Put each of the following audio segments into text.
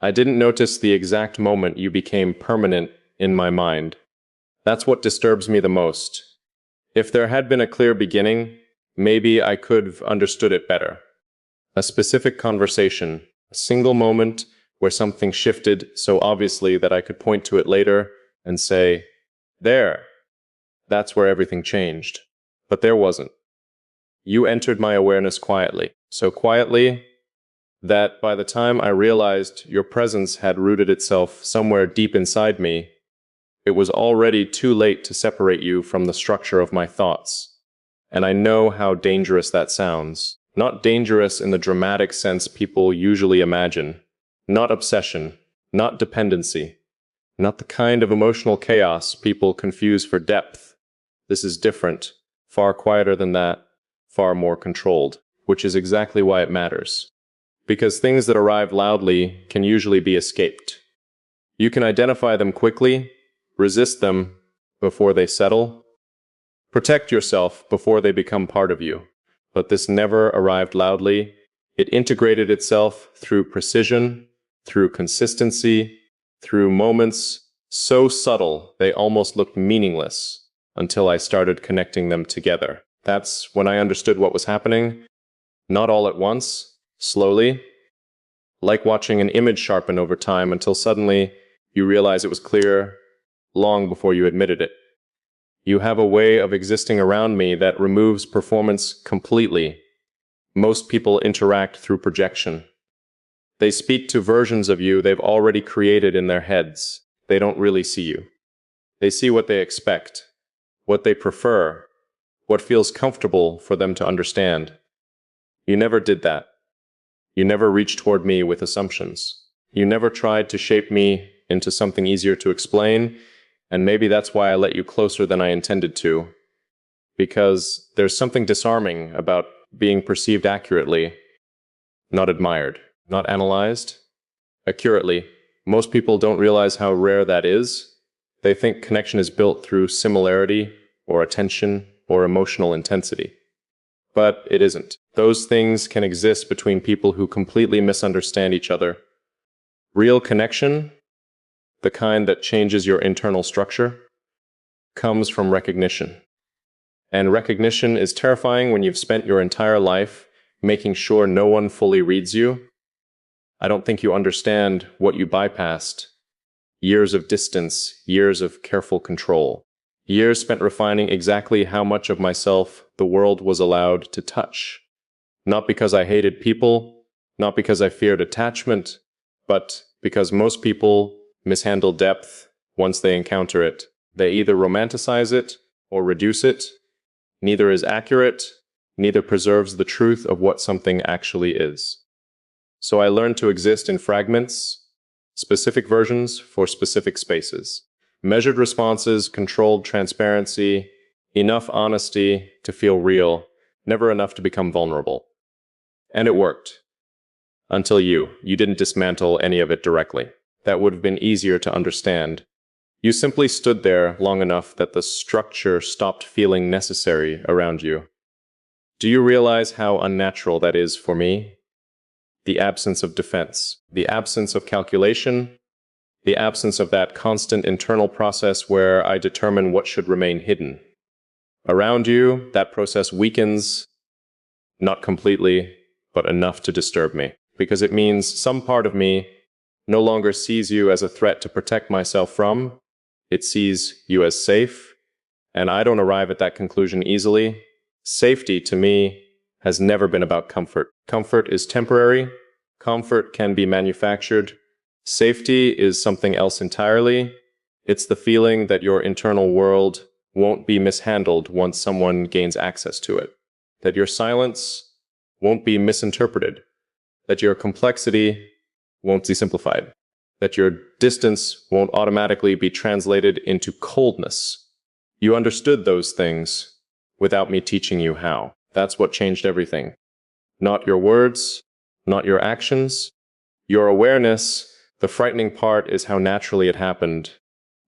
I didn't notice the exact moment you became permanent in my mind. That's what disturbs me the most. If there had been a clear beginning, maybe I could have understood it better. A specific conversation, a single moment where something shifted so obviously that I could point to it later and say, there, that's where everything changed. But there wasn't. You entered my awareness quietly, so quietly that by the time I realized your presence had rooted itself somewhere deep inside me, it was already too late to separate you from the structure of my thoughts. And I know how dangerous that sounds. Not dangerous in the dramatic sense people usually imagine. Not obsession, not dependency, not the kind of emotional chaos people confuse for depth. This is different, far quieter than that, far more controlled, which is exactly why it matters. Because things that arrive loudly can usually be escaped. You can identify them quickly, resist them before they settle, protect yourself before they become part of you. But this never arrived loudly. It integrated itself through precision, through consistency, through moments so subtle they almost looked meaningless until I started connecting them together. That's when I understood what was happening, not all at once, slowly, like watching an image sharpen over time until suddenly you realize it was clear long before you admitted it. You have a way of existing around me that removes performance completely. Most people interact through projection. They speak to versions of you they've already created in their heads. They don't really see you. They see what they expect, what they prefer, what feels comfortable for them to understand. You never did that. You never reached toward me with assumptions. You never tried to shape me into something easier to explain, and maybe that's why I let you closer than I intended to. Because there's something disarming about being perceived accurately, not admired, not analyzed, accurately. Most people don't realize how rare that is. They think connection is built through similarity, or attention, or emotional intensity. But it isn't. Those things can exist between people who completely misunderstand each other. Real connection, the kind that changes your internal structure, comes from recognition. And recognition is terrifying when you've spent your entire life making sure no one fully reads you. I don't think you understand what you bypassed. Years of distance, years of careful control, years spent refining exactly how much of myself the world was allowed to touch. Not because I hated people, not because I feared attachment, but because most people mishandle depth once they encounter it. They either romanticize it or reduce it. Neither is accurate, neither preserves the truth of what something actually is. So I learned to exist in fragments, specific versions for specific spaces. Measured responses, controlled transparency, enough honesty to feel real, never enough to become vulnerable. And it worked. Until you didn't dismantle any of it directly. That would have been easier to understand. You simply stood there long enough that the structure stopped feeling necessary around you. Do you realize how unnatural that is for me? The absence of defense, the absence of calculation, the absence of that constant internal process where I determine what should remain hidden. Around you, that process weakens, not completely, but enough to disturb me, because it means some part of me no longer sees you as a threat to protect myself from. It sees you as safe, and I don't arrive at that conclusion easily. Safety, to me, has never been about comfort. Comfort is temporary. Comfort can be manufactured. Safety is something else entirely. It's the feeling that your internal world won't be mishandled once someone gains access to it. That your silence won't be misinterpreted. That your complexity won't be simplified. That your distance won't automatically be translated into coldness. You understood those things without me teaching you how. That's what changed everything. Not your words, not your actions, your awareness. The frightening part is how naturally it happened.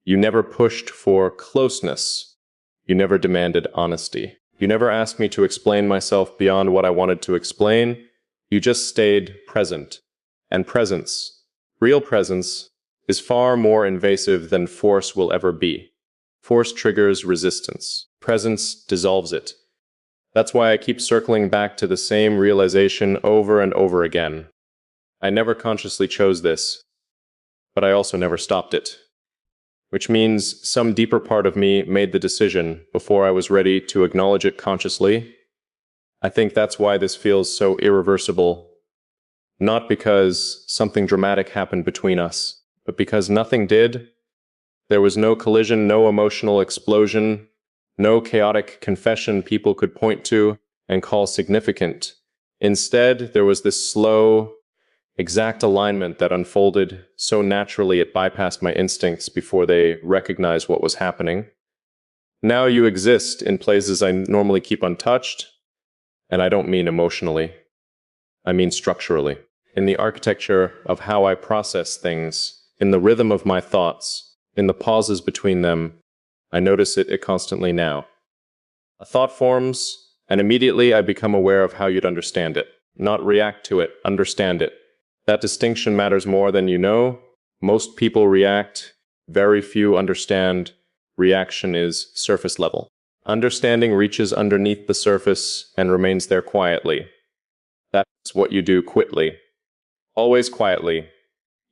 You never pushed for closeness. You never demanded honesty. You never asked me to explain myself beyond what I wanted to explain. You just stayed present. And presence Real presence is far more invasive than force will ever be. Force triggers resistance. Presence dissolves it. That's why I keep circling back to the same realization over and over again. I never consciously chose this, but I also never stopped it. Which means some deeper part of me made the decision before I was ready to acknowledge it consciously. I think that's why this feels so irreversible. Not because something dramatic happened between us, but because nothing did. There was no collision, no emotional explosion, no chaotic confession people could point to and call significant. Instead, there was this slow, exact alignment that unfolded so naturally it bypassed my instincts before they recognized what was happening. Now you exist in places I normally keep untouched, and I don't mean emotionally. I mean structurally. In the architecture of how I process things, in the rhythm of my thoughts, in the pauses between them, I notice it constantly now. A thought forms, and immediately I become aware of how you'd understand it. Not react to it, understand it. That distinction matters more than you know. Most people react, very few understand. Reaction is surface level. Understanding reaches underneath the surface and remains there quietly. That's what you do quickly. Always quietly.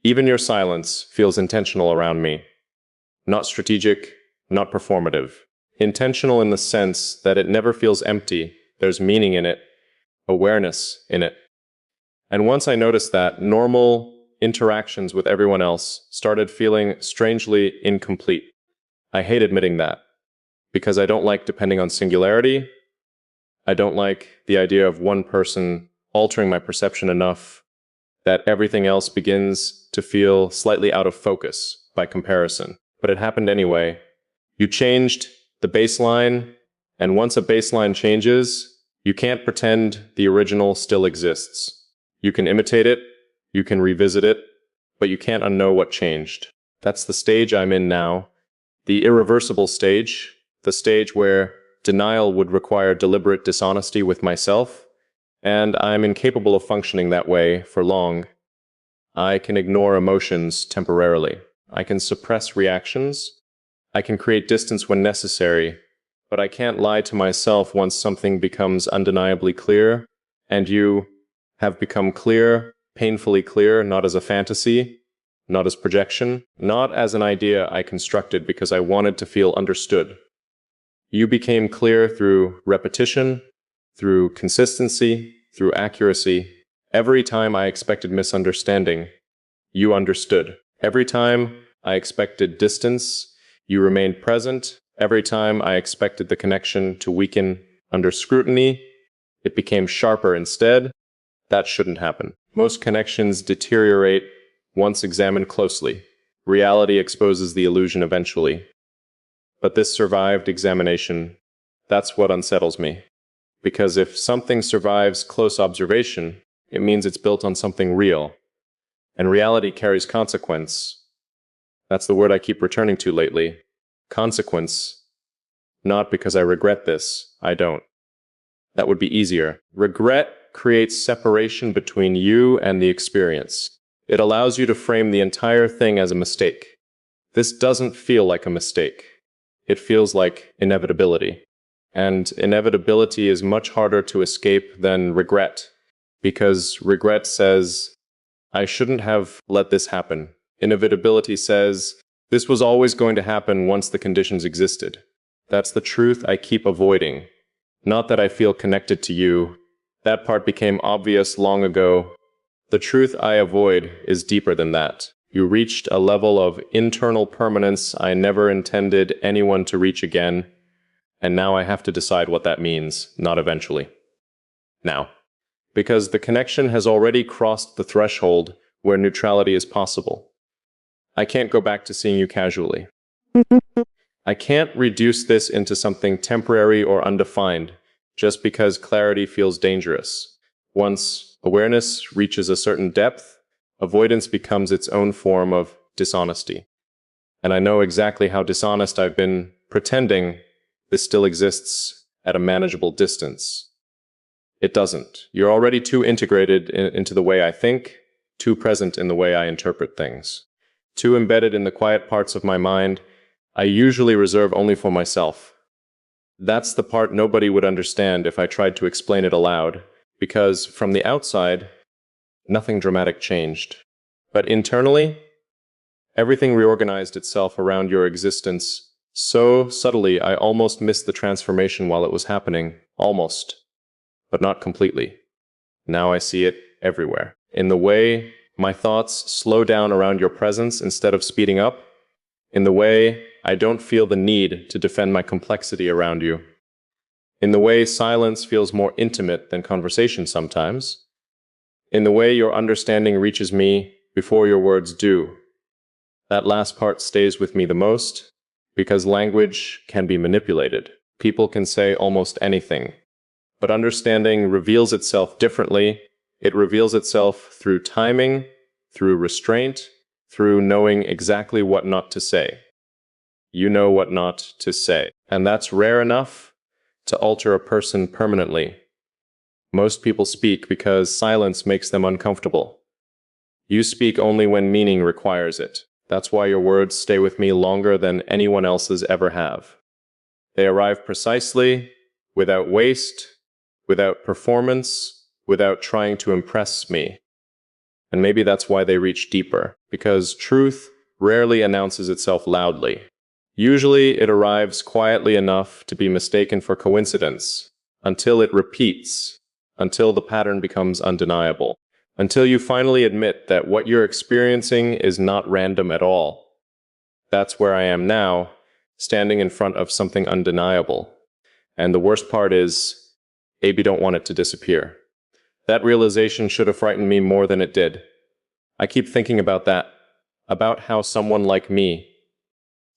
Even your silence feels intentional around me. Not strategic, not performative. Intentional in the sense that it never feels empty. There's meaning in it, awareness in it. And once I noticed that, normal interactions with everyone else started feeling strangely incomplete. I hate admitting that, because I don't like depending on singularity. I don't like the idea of one person altering my perception enough that everything else begins to feel slightly out of focus by comparison. But it happened anyway. You changed the baseline, and once a baseline changes, you can't pretend the original still exists. You can imitate it, you can revisit it, but you can't unknow what changed. That's the stage I'm in now. The irreversible stage, the stage where denial would require deliberate dishonesty with myself, and I'm incapable of functioning that way for long. I can ignore emotions temporarily. I can suppress reactions. I can create distance when necessary, but I can't lie to myself once something becomes undeniably clear, and you have become clear, painfully clear, not as a fantasy, not as projection, not as an idea I constructed because I wanted to feel understood. You became clear through repetition, through consistency, through accuracy. Every time I expected misunderstanding, you understood. Every time I expected distance, you remained present. Every time I expected the connection to weaken under scrutiny, it became sharper instead. That shouldn't happen. Most connections deteriorate once examined closely. Reality exposes the illusion eventually. But this survived examination. That's what unsettles me. Because if something survives close observation, it means it's built on something real. And reality carries consequence. That's the word I keep returning to lately. Consequence. Not because I regret this. I don't. That would be easier. Regret creates separation between you and the experience. It allows you to frame the entire thing as a mistake. This doesn't feel like a mistake. It feels like inevitability. And inevitability is much harder to escape than regret, because regret says, I shouldn't have let this happen. Inevitability says, this was always going to happen once the conditions existed. That's the truth I keep avoiding. Not that I feel connected to you. That part became obvious long ago. The truth I avoid is deeper than that. You reached a level of internal permanence I never intended anyone to reach again, and now I have to decide what that means, not eventually. Now. Because the connection has already crossed the threshold where neutrality is possible. I can't go back to seeing you casually. I can't reduce this into something temporary or undefined just because clarity feels dangerous. Once awareness reaches a certain depth, avoidance becomes its own form of dishonesty. And I know exactly how dishonest I've been pretending this still exists at a manageable distance. It doesn't. You're already too integrated into the way I think, too present in the way I interpret things, too embedded in the quiet parts of my mind I usually reserve only for myself. That's the part nobody would understand if I tried to explain it aloud, because from the outside, nothing dramatic changed. But internally, everything reorganized itself around your existence so subtly I almost missed the transformation while it was happening. Almost, but not completely. Now I see it everywhere. In the way my thoughts slow down around your presence instead of speeding up. In the way I don't feel the need to defend my complexity around you. In the way silence feels more intimate than conversation sometimes. In the way your understanding reaches me before your words do. That last part stays with me the most, because language can be manipulated. People can say almost anything. But understanding reveals itself differently. It reveals itself through timing, through restraint, through knowing exactly what not to say. You know what not to say. And that's rare enough to alter a person permanently. Most people speak because silence makes them uncomfortable. You speak only when meaning requires it. That's why your words stay with me longer than anyone else's ever have. They arrive precisely, without waste, without performance, without trying to impress me. And maybe that's why they reach deeper, because truth rarely announces itself loudly. Usually it arrives quietly enough to be mistaken for coincidence, until it repeats, until the pattern becomes undeniable, until you finally admit that what you're experiencing is not random at all. That's where I am now, standing in front of something undeniable. And the worst part is, Abe don't want it to disappear. That realization should have frightened me more than it did. I keep thinking about that, about how someone like me,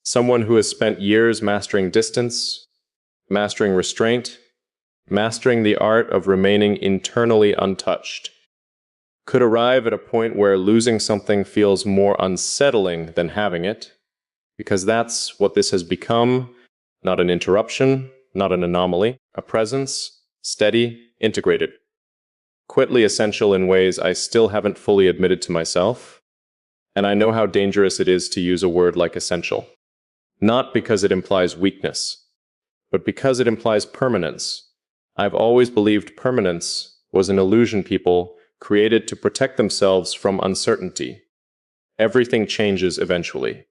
someone who has spent years mastering distance, mastering restraint, mastering the art of remaining internally untouched, could arrive at a point where losing something feels more unsettling than having it, because that's what this has become, not an interruption, not an anomaly, a presence, steady, integrated, quietly essential in ways I still haven't fully admitted to myself, and I know how dangerous it is to use a word like essential. Not because it implies weakness, but because it implies permanence. I've always believed permanence was an illusion people created to protect themselves from uncertainty. Everything changes eventually.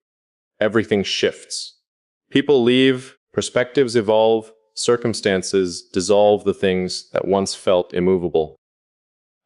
Everything shifts. People leave, perspectives evolve, circumstances dissolve the things that once felt immovable.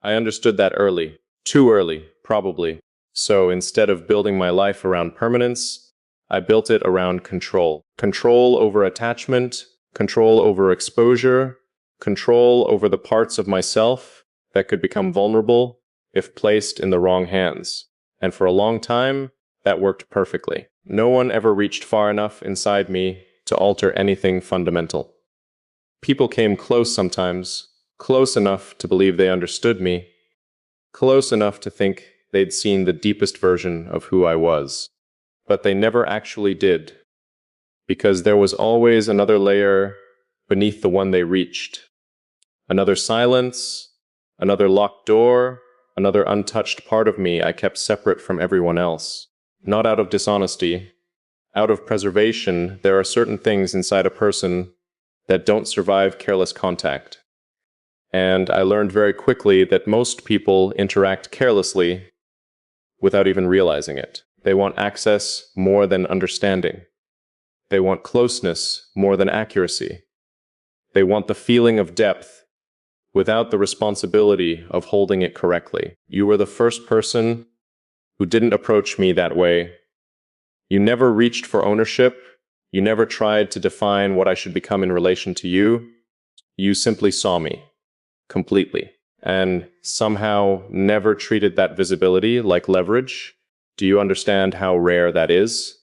I understood that early. Too early, probably. So instead of building my life around permanence, I built it around control. Control over attachment, control over exposure, control over the parts of myself that could become vulnerable if placed in the wrong hands. And for a long time, that worked perfectly. No one ever reached far enough inside me to alter anything fundamental. People came close sometimes, close enough to believe they understood me, close enough to think they'd seen the deepest version of who I was. But they never actually did, because there was always another layer beneath the one they reached. Another silence, another locked door, another untouched part of me I kept separate from everyone else. Not out of dishonesty. Out of preservation, there are certain things inside a person that don't survive careless contact. And I learned very quickly that most people interact carelessly without even realizing it. They want access more than understanding. They want closeness more than accuracy. They want the feeling of depth without the responsibility of holding it correctly. You were the first person who didn't approach me that way. You never reached for ownership. You never tried to define what I should become in relation to you. You simply saw me completely and somehow never treated that visibility like leverage. Do you understand how rare that is?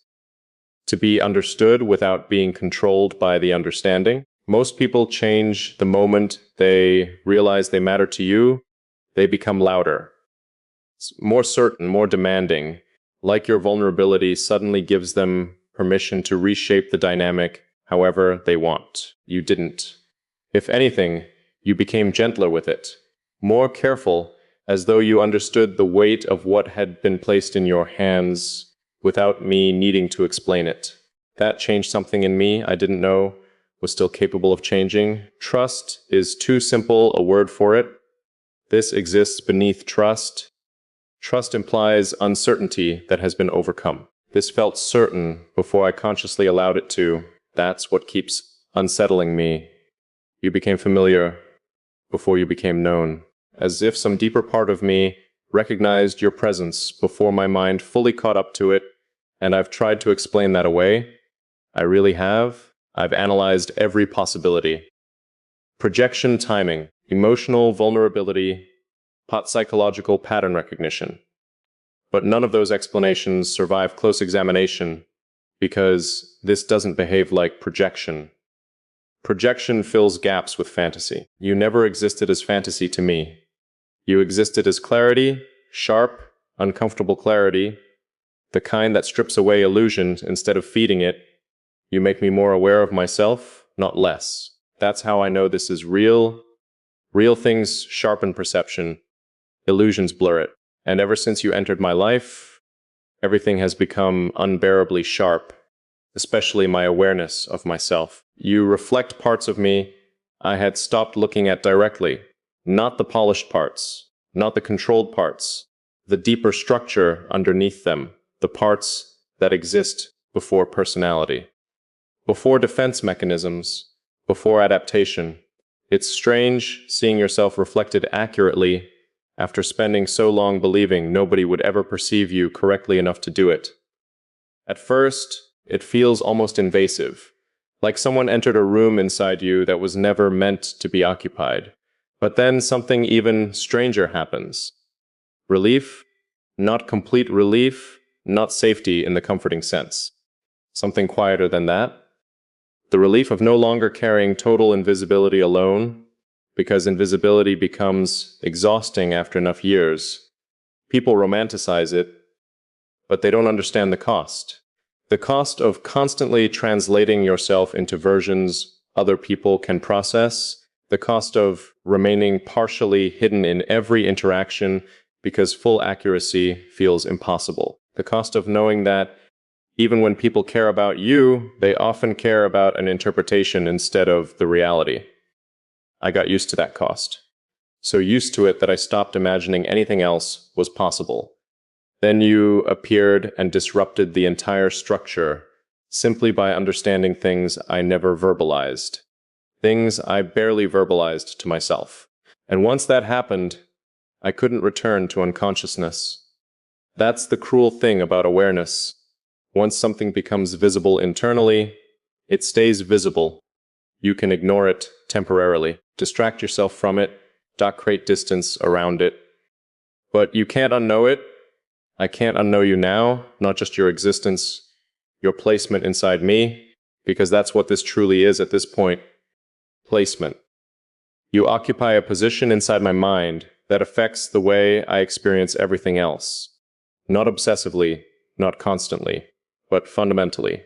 To be understood without being controlled by the understanding. Most people change the moment they realize they matter to you. They become louder, more certain, more demanding, like your vulnerability suddenly gives them permission to reshape the dynamic however they want. You didn't. If anything, you became gentler with it, more careful, as though you understood the weight of what had been placed in your hands without me needing to explain it. That changed something in me I didn't know was still capable of changing. Trust is too simple a word for it. This exists beneath trust. Trust implies uncertainty that has been overcome. This felt certain before I consciously allowed it to. That's what keeps unsettling me. You became familiar before you became known, as if some deeper part of me recognized your presence before my mind fully caught up to it, and I've tried to explain that away. I really have. I've analyzed every possibility. Projection timing, emotional vulnerability, psychological pattern recognition. But none of those explanations survive close examination because this doesn't behave like projection. Projection fills gaps with fantasy. You never existed as fantasy to me. You existed as clarity, sharp, uncomfortable clarity, the kind that strips away illusions instead of feeding it. You make me more aware of myself, not less. That's how I know this is real. Real things sharpen perception. Illusions blur it. And ever since you entered my life, everything has become unbearably sharp, especially my awareness of myself. You reflect parts of me I had stopped looking at directly, not the polished parts, not the controlled parts, the deeper structure underneath them, the parts that exist before personality, before defense mechanisms, before adaptation. It's strange seeing yourself reflected accurately after spending so long believing nobody would ever perceive you correctly enough to do it. At first, it feels almost invasive, like someone entered a room inside you that was never meant to be occupied. But then something even stranger happens. Relief, not complete relief, not safety in the comforting sense. Something quieter than that. The relief of no longer carrying total invisibility alone, because invisibility becomes exhausting after enough years. People romanticize it, but they don't understand the cost. The cost of constantly translating yourself into versions other people can process, the cost of remaining partially hidden in every interaction because full accuracy feels impossible, the cost of knowing that even when people care about you, they often care about an interpretation instead of the reality. I got used to that cost. So used to it that I stopped imagining anything else was possible. Then you appeared and disrupted the entire structure simply by understanding things I never verbalized, things I barely verbalized to myself. And once that happened, I couldn't return to unconsciousness. That's the cruel thing about awareness. Once something becomes visible internally, it stays visible. You can ignore it temporarily, distract yourself from it, create distance around it. But you can't unknow it. I can't unknow you now, not just your existence, your placement inside me, because that's what this truly is at this point. Placement. You occupy a position inside my mind that affects the way I experience everything else. Not obsessively, not constantly, but fundamentally.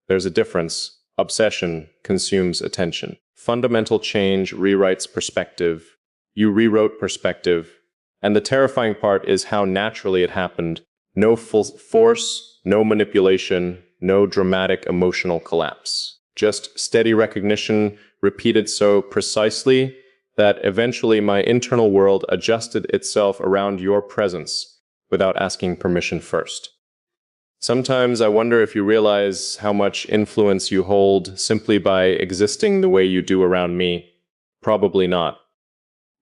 There's a difference. Obsession consumes attention. Fundamental change rewrites perspective. You rewrote perspective. And the terrifying part is how naturally it happened. No full force, no manipulation, no dramatic emotional collapse. Just steady recognition repeated so precisely that eventually my internal world adjusted itself around your presence without asking permission first. Sometimes I wonder if you realize how much influence you hold simply by existing the way you do around me. Probably not.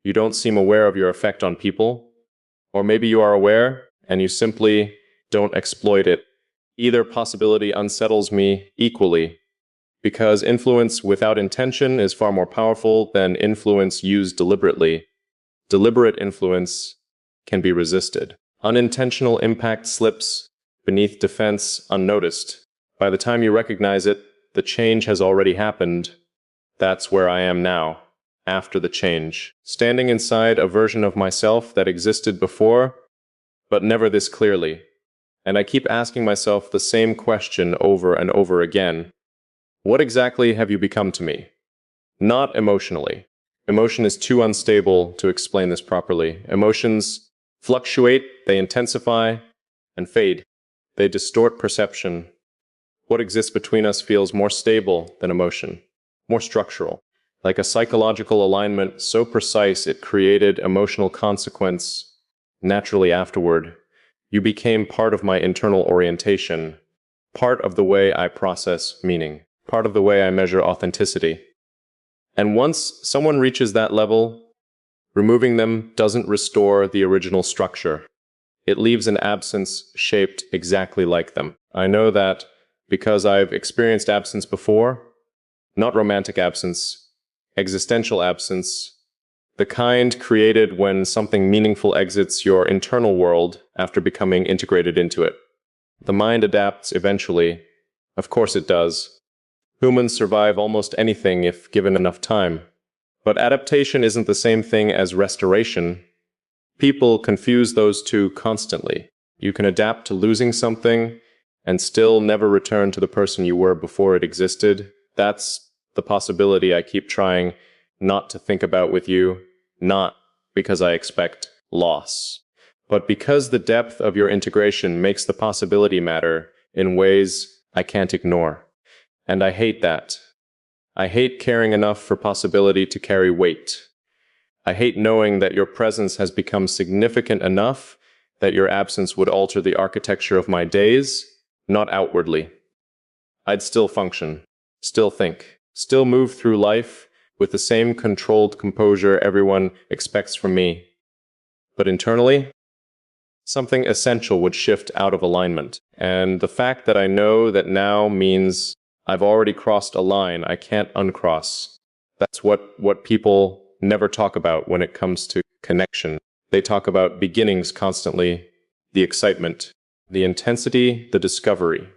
You don't seem aware of your effect on people. Or maybe you are aware, and you simply don't exploit it. Either possibility unsettles me equally, because influence without intention is far more powerful than influence used deliberately. Deliberate influence can be resisted. Unintentional impact slips beneath defense unnoticed. By the time you recognize it, the change has already happened. That's where I am now, after the change. Standing inside a version of myself that existed before, but never this clearly. And I keep asking myself the same question over and over again. What exactly have you become to me? Not emotionally. Emotion is too unstable to explain this properly. Emotions fluctuate, they intensify, and fade. They distort perception. What exists between us feels more stable than emotion, more structural, like a psychological alignment so precise it created emotional consequence naturally afterward. You became part of my internal orientation, part of the way I process meaning, part of the way I measure authenticity. And once someone reaches that level, removing them doesn't restore the original structure. It leaves an absence shaped exactly like them. I know that because I've experienced absence before, not romantic absence, existential absence, the kind created when something meaningful exits your internal world after becoming integrated into it. The mind adapts eventually. Of course it does. Humans survive almost anything if given enough time. But adaptation isn't the same thing as restoration. People confuse those two constantly. You can adapt to losing something and still never return to the person you were before it existed. That's the possibility I keep trying not to think about with you, not because I expect loss, but because the depth of your integration makes the possibility matter in ways I can't ignore. And I hate that. I hate caring enough for possibility to carry weight. I hate knowing that your presence has become significant enough that your absence would alter the architecture of my days, not outwardly. I'd still function, still think, still move through life with the same controlled composure everyone expects from me. But internally, something essential would shift out of alignment. And the fact that I know that now means I've already crossed a line I can't uncross. That's what people never talk about when it comes to connection. They talk about beginnings constantly, the excitement, the intensity, the discovery.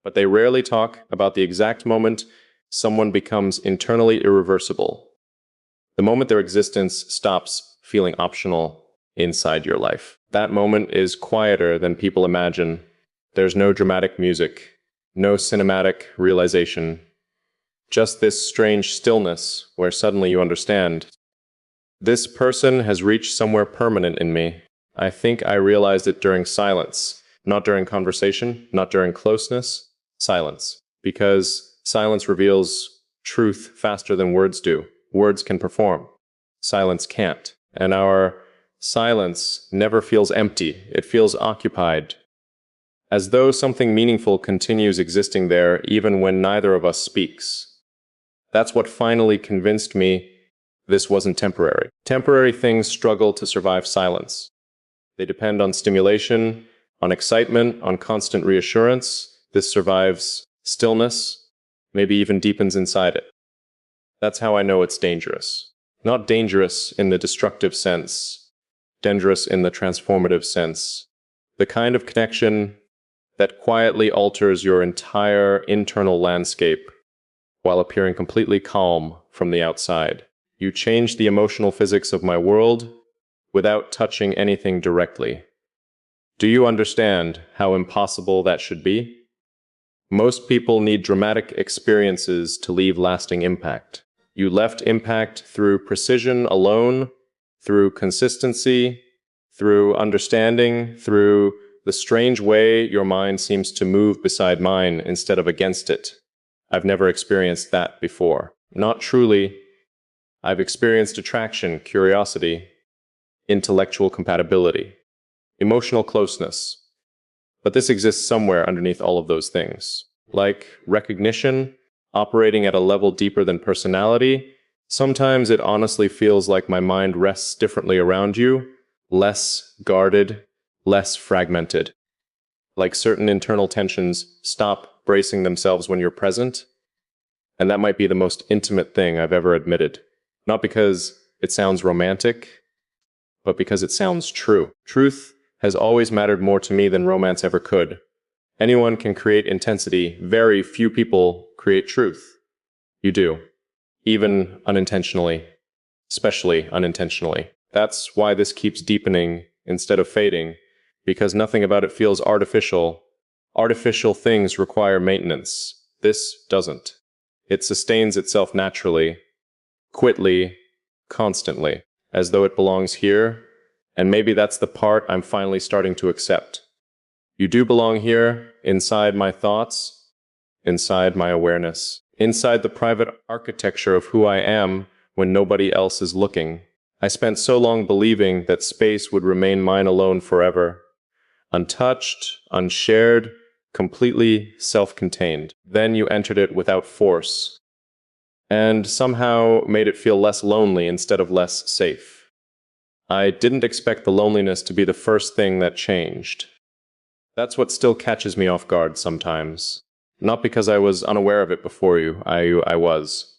But they rarely talk about the exact moment someone becomes internally irreversible. The moment their existence stops feeling optional inside your life. That moment is quieter than people imagine. There's no dramatic music, no cinematic realization, just this strange stillness where suddenly you understand. This person has reached somewhere permanent in me. I think I realized it during silence, not during conversation, not during closeness, silence. Because silence reveals truth faster than words do. Words can perform. Silence can't. And our silence never feels empty. It feels occupied, as though something meaningful continues existing there even when neither of us speaks. That's what finally convinced me this wasn't temporary. Temporary things struggle to survive silence. They depend on stimulation, on excitement, on constant reassurance. This survives stillness, maybe even deepens inside it. That's how I know it's dangerous. Not dangerous in the destructive sense, dangerous in the transformative sense. The kind of connection that quietly alters your entire internal landscape while appearing completely calm from the outside. You change the emotional physics of my world without touching anything directly. Do you understand how impossible that should be? Most people need dramatic experiences to leave lasting impact. You left impact through precision alone, through consistency, through understanding, through the strange way your mind seems to move beside mine instead of against it. I've never experienced that before. Not truly. I've experienced attraction, curiosity, intellectual compatibility, emotional closeness. But this exists somewhere underneath all of those things. Like recognition, operating at a level deeper than personality. Sometimes it honestly feels like my mind rests differently around you, less guarded, less fragmented. Like certain internal tensions stop bracing themselves when you're present. And that might be the most intimate thing I've ever admitted. Not because it sounds romantic, but because it sounds true. Truth has always mattered more to me than romance ever could. Anyone can create intensity. Very few people create truth. You do. Even unintentionally. Especially unintentionally. That's why this keeps deepening instead of fading, because nothing about it feels artificial. Artificial things require maintenance. This doesn't. It sustains itself naturally, quickly, constantly, as though it belongs here And maybe that's the part I'm finally starting to accept. You do belong here, inside my thoughts, inside my awareness, inside the private architecture of who I am when nobody else is looking. I spent so long believing that space would remain mine alone forever, untouched, unshared, completely self-contained. Then you entered it without force, and somehow made it feel less lonely instead of less safe. I didn't expect the loneliness to be the first thing that changed. That's what still catches me off guard sometimes. Not because I was unaware of it before you, I was.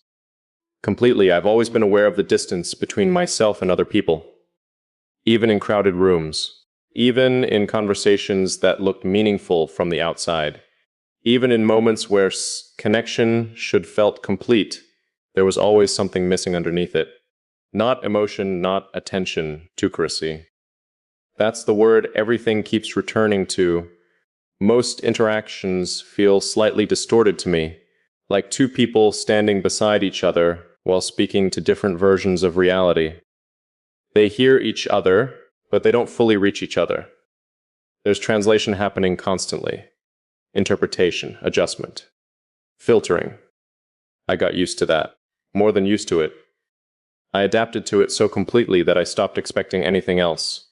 Completely, I've always been aware of the distance between myself and other people. Even in crowded rooms. Even in conversations that looked meaningful from the outside. Even in moments where connection should felt complete, there was always something missing underneath it. Not emotion, not attention, tucracy. That's the word everything keeps returning to. Most interactions feel slightly distorted to me, like two people standing beside each other while speaking to different versions of reality. They hear each other, but they don't fully reach each other. There's translation happening constantly. Interpretation, adjustment, filtering. I got used to that. More than used to it. I adapted to it so completely that I stopped expecting anything else.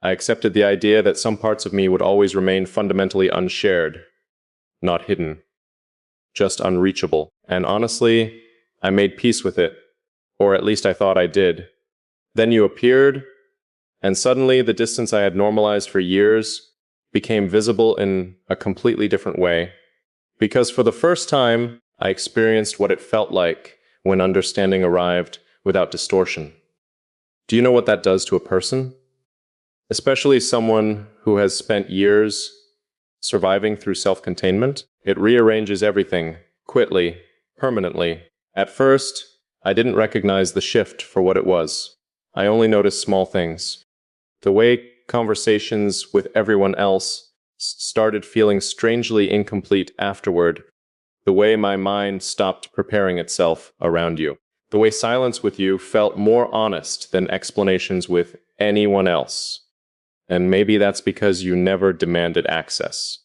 I accepted the idea that some parts of me would always remain fundamentally unshared, not hidden, just unreachable. And honestly, I made peace with it, or at least I thought I did. Then you appeared, and suddenly the distance I had normalized for years became visible in a completely different way. Because for the first time, I experienced what it felt like when understanding arrived without distortion. Do you know what that does to a person? Especially someone who has spent years surviving through self-containment. It rearranges everything, quickly, permanently. At first, I didn't recognize the shift for what it was. I only noticed small things. The way conversations with everyone else started feeling strangely incomplete afterward. The way my mind stopped preparing itself around you. The way silence with you felt more honest than explanations with anyone else. And maybe that's because you never demanded access.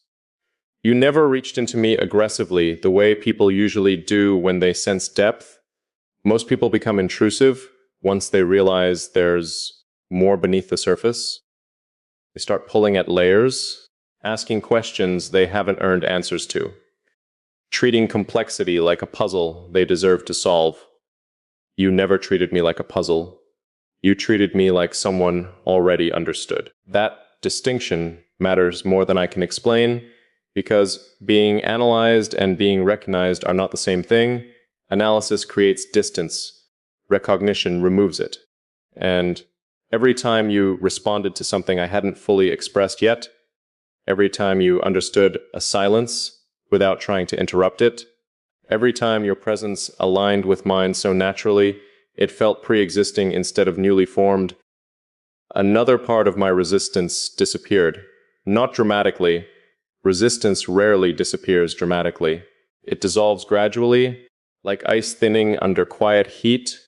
You never reached into me aggressively the way people usually do when they sense depth. Most people become intrusive once they realize there's more beneath the surface. They start pulling at layers, asking questions they haven't earned answers to, treating complexity like a puzzle they deserve to solve. You never treated me like a puzzle. You treated me like someone already understood. That distinction matters more than I can explain, because being analyzed and being recognized are not the same thing. Analysis creates distance. Recognition removes it. And every time you responded to something I hadn't fully expressed yet, every time you understood a silence without trying to interrupt it, every time your presence aligned with mine so naturally, it felt pre-existing instead of newly formed. Another part of my resistance disappeared. Not dramatically. Resistance rarely disappears dramatically. It dissolves gradually, like ice thinning under quiet heat,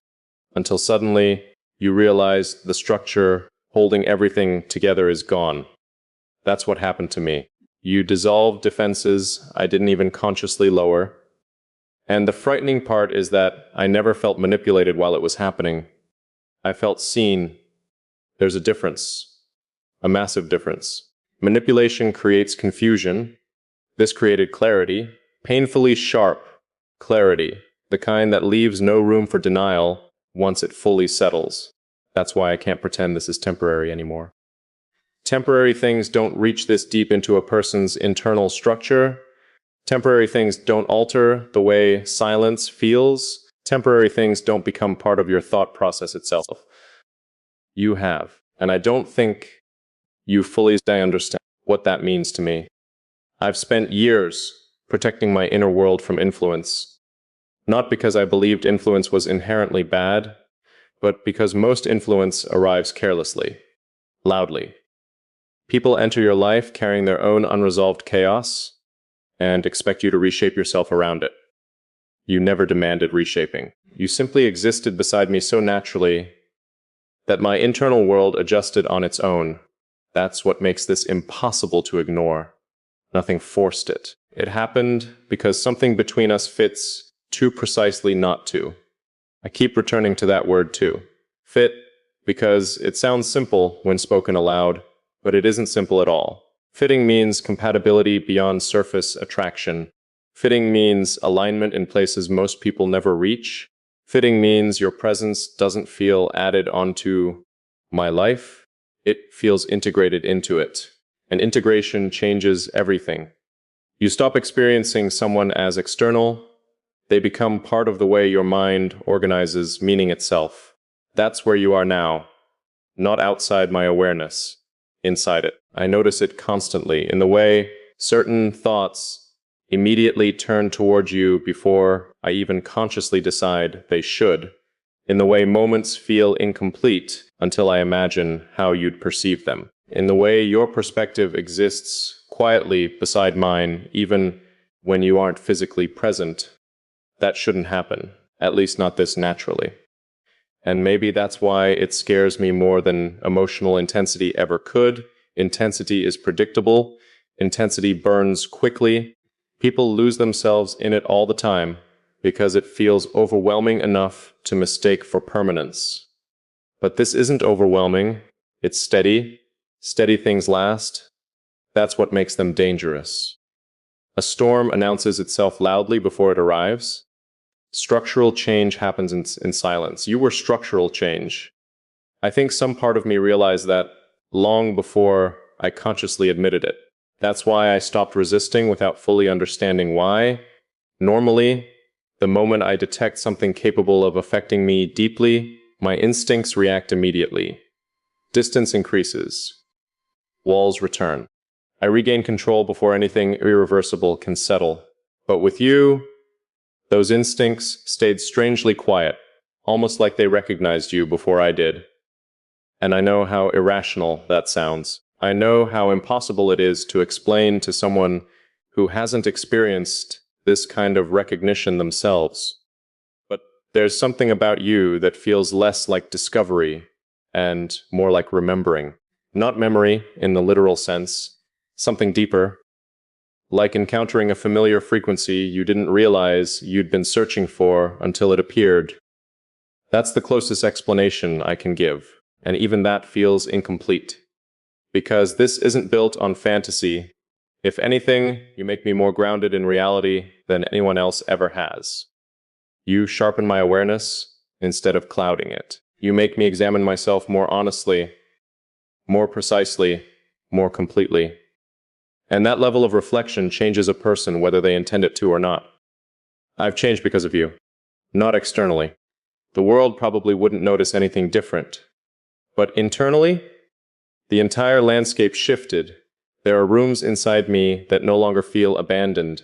until suddenly you realize the structure holding everything together is gone. That's what happened to me. You dissolved defenses I didn't even consciously lower. And the frightening part is that I never felt manipulated while it was happening. I felt seen. There's a difference. A massive difference. Manipulation creates confusion. This created clarity. Painfully sharp clarity. The kind that leaves no room for denial once it fully settles. That's why I can't pretend this is temporary anymore. Temporary things don't reach this deep into a person's internal structure. Temporary things don't alter the way silence feels. Temporary things don't become part of your thought process itself. You have. And I don't think you fully understand what that means to me. I've spent years protecting my inner world from influence. Not because I believed influence was inherently bad, but because most influence arrives carelessly, loudly. People enter your life carrying their own unresolved chaos and expect you to reshape yourself around it. You never demanded reshaping. You simply existed beside me so naturally that my internal world adjusted on its own. That's what makes this impossible to ignore. Nothing forced it. It happened because something between us fits too precisely not to. I keep returning to that word too. Fit, because it sounds simple when spoken aloud, but it isn't simple at all. Fitting means compatibility beyond surface attraction. Fitting means alignment in places most people never reach. Fitting means your presence doesn't feel added onto my life. It feels integrated into it. And integration changes everything. You stop experiencing someone as external. They become part of the way your mind organizes meaning itself. That's where you are now, not outside my awareness, inside it. I notice it constantly in the way certain thoughts immediately turn towards you before I even consciously decide they should, in the way moments feel incomplete until I imagine how you'd perceive them, in the way your perspective exists quietly beside mine even when you aren't physically present. That shouldn't happen, at least not this naturally. And maybe that's why it scares me more than emotional intensity ever could. Intensity is predictable. Intensity burns quickly. People lose themselves in it all the time because it feels overwhelming enough to mistake for permanence. But this isn't overwhelming. It's steady. Steady things last. That's what makes them dangerous. A storm announces itself loudly before it arrives. Structural change happens in silence. You were structural change. I think some part of me realized that long before I consciously admitted it. That's why I stopped resisting without fully understanding why. Normally, the moment I detect something capable of affecting me deeply, my instincts react immediately. Distance increases. Walls return. I regain control before anything irreversible can settle. But with you, those instincts stayed strangely quiet, almost like they recognized you before I did. And I know how irrational that sounds. I know how impossible it is to explain to someone who hasn't experienced this kind of recognition themselves. But there's something about you that feels less like discovery and more like remembering. Not memory in the literal sense, something deeper, like encountering a familiar frequency you didn't realize you'd been searching for until it appeared. That's the closest explanation I can give, and even that feels incomplete. Because this isn't built on fantasy. If anything, you make me more grounded in reality than anyone else ever has. You sharpen my awareness instead of clouding it. You make me examine myself more honestly, more precisely, more completely. And that level of reflection changes a person whether they intend it to or not. I've changed because of you, not externally. The world probably wouldn't notice anything different. But internally, the entire landscape shifted. There are rooms inside me that no longer feel abandoned.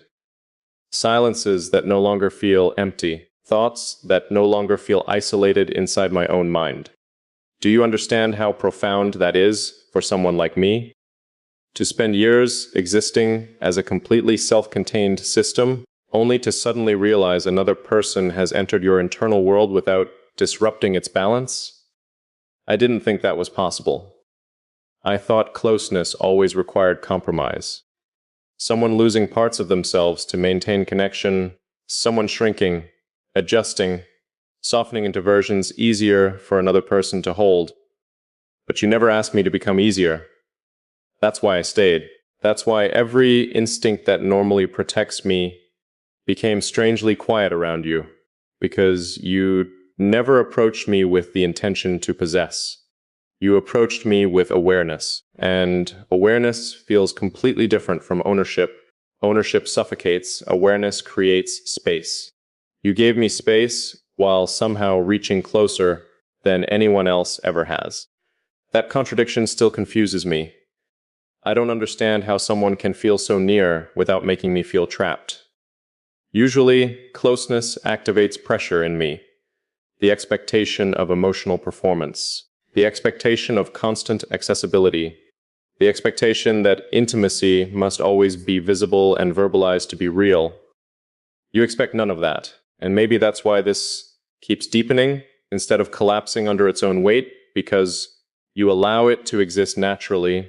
Silences that no longer feel empty. Thoughts that no longer feel isolated inside my own mind. Do you understand how profound that is for someone like me? To spend years existing as a completely self-contained system, only to suddenly realize another person has entered your internal world without disrupting its balance? I didn't think that was possible. I thought closeness always required compromise. Someone losing parts of themselves to maintain connection, someone shrinking, adjusting, softening into versions easier for another person to hold. But you never asked me to become easier. That's why I stayed. That's why every instinct that normally protects me became strangely quiet around you. Because you never approached me with the intention to possess. You approached me with awareness. And awareness feels completely different from ownership. Ownership suffocates. Awareness creates space. You gave me space while somehow reaching closer than anyone else ever has. That contradiction still confuses me. I don't understand how someone can feel so near without making me feel trapped. Usually, closeness activates pressure in me. The expectation of emotional performance. The expectation of constant accessibility. The expectation that intimacy must always be visible and verbalized to be real. You expect none of that. And maybe that's why this keeps deepening instead of collapsing under its own weight, because you allow it to exist naturally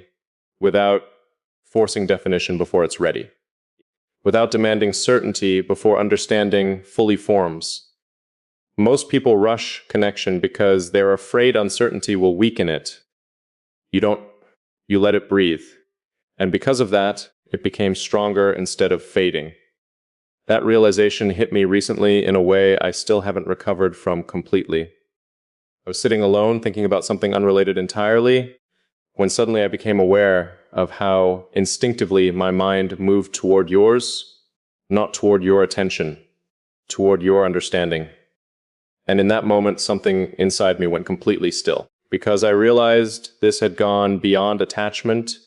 without forcing definition before it's ready, without demanding certainty before understanding fully forms. Most people rush connection because they're afraid uncertainty will weaken it. You don't, you let it breathe. And because of that, it became stronger instead of fading. That realization hit me recently in a way I still haven't recovered from completely. I was sitting alone thinking about something unrelated entirely, when suddenly I became aware of how instinctively my mind moved toward yours, not toward your attention, toward your understanding. And in that moment, something inside me went completely still, because I realized this had gone beyond attachment,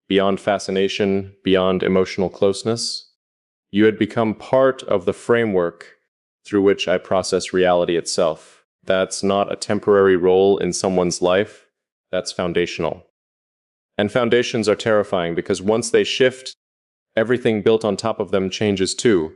beyond fascination, beyond emotional closeness. You had become part of the framework through which I process reality itself. That's not a temporary role in someone's life, that's foundational. And foundations are terrifying because once they shift, everything built on top of them changes too.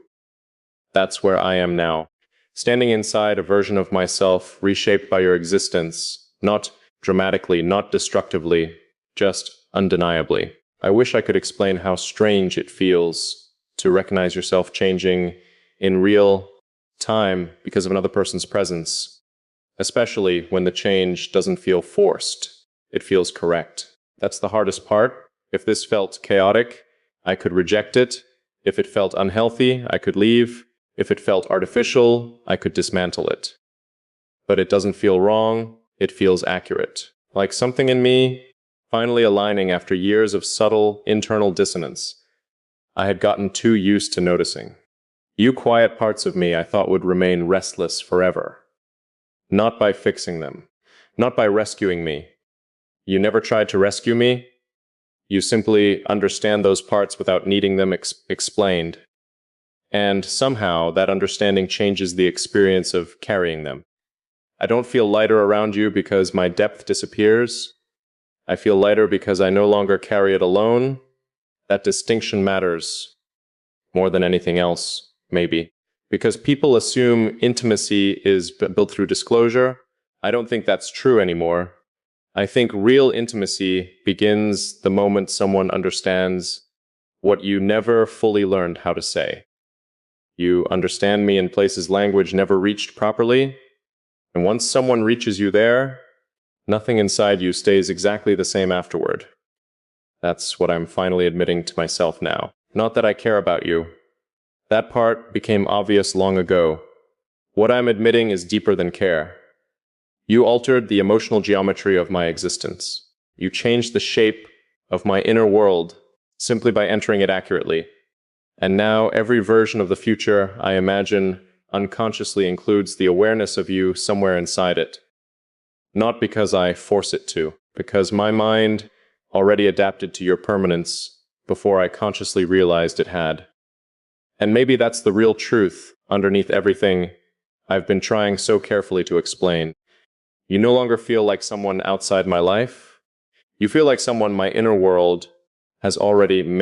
That's where I am now, standing inside a version of myself reshaped by your existence, not dramatically, not destructively, just undeniably. I wish I could explain how strange it feels to recognize yourself changing in real time because of another person's presence, especially when the change doesn't feel forced, it feels correct. That's the hardest part. If this felt chaotic, I could reject it. If it felt unhealthy, I could leave. If it felt artificial, I could dismantle it. But it doesn't feel wrong, it feels accurate. Like something in me finally aligning after years of subtle internal dissonance I had gotten too used to noticing. You quiet parts of me I thought would remain restless forever. Not by fixing them, not by rescuing me. You never tried to rescue me. You simply understand those parts without needing them explained. And somehow that understanding changes the experience of carrying them. I don't feel lighter around you because my depth disappears. I feel lighter because I no longer carry it alone. That distinction matters more than anything else, maybe. Because people assume intimacy is built through disclosure. I don't think that's true anymore. I think real intimacy begins the moment someone understands what you never fully learned how to say. You understand me in places language never reached properly, and once someone reaches you there, nothing inside you stays exactly the same afterward. That's what I'm finally admitting to myself now. Not that I care about you. That part became obvious long ago. What I'm admitting is deeper than care. You altered the emotional geometry of my existence. You changed the shape of my inner world simply by entering it accurately. And now every version of the future I imagine unconsciously includes the awareness of you somewhere inside it. Not because I force it to, because my mind already adapted to your permanence before I consciously realized it had. And maybe that's the real truth underneath everything I've been trying so carefully to explain. You no longer feel like someone outside my life. You feel like someone my inner world has already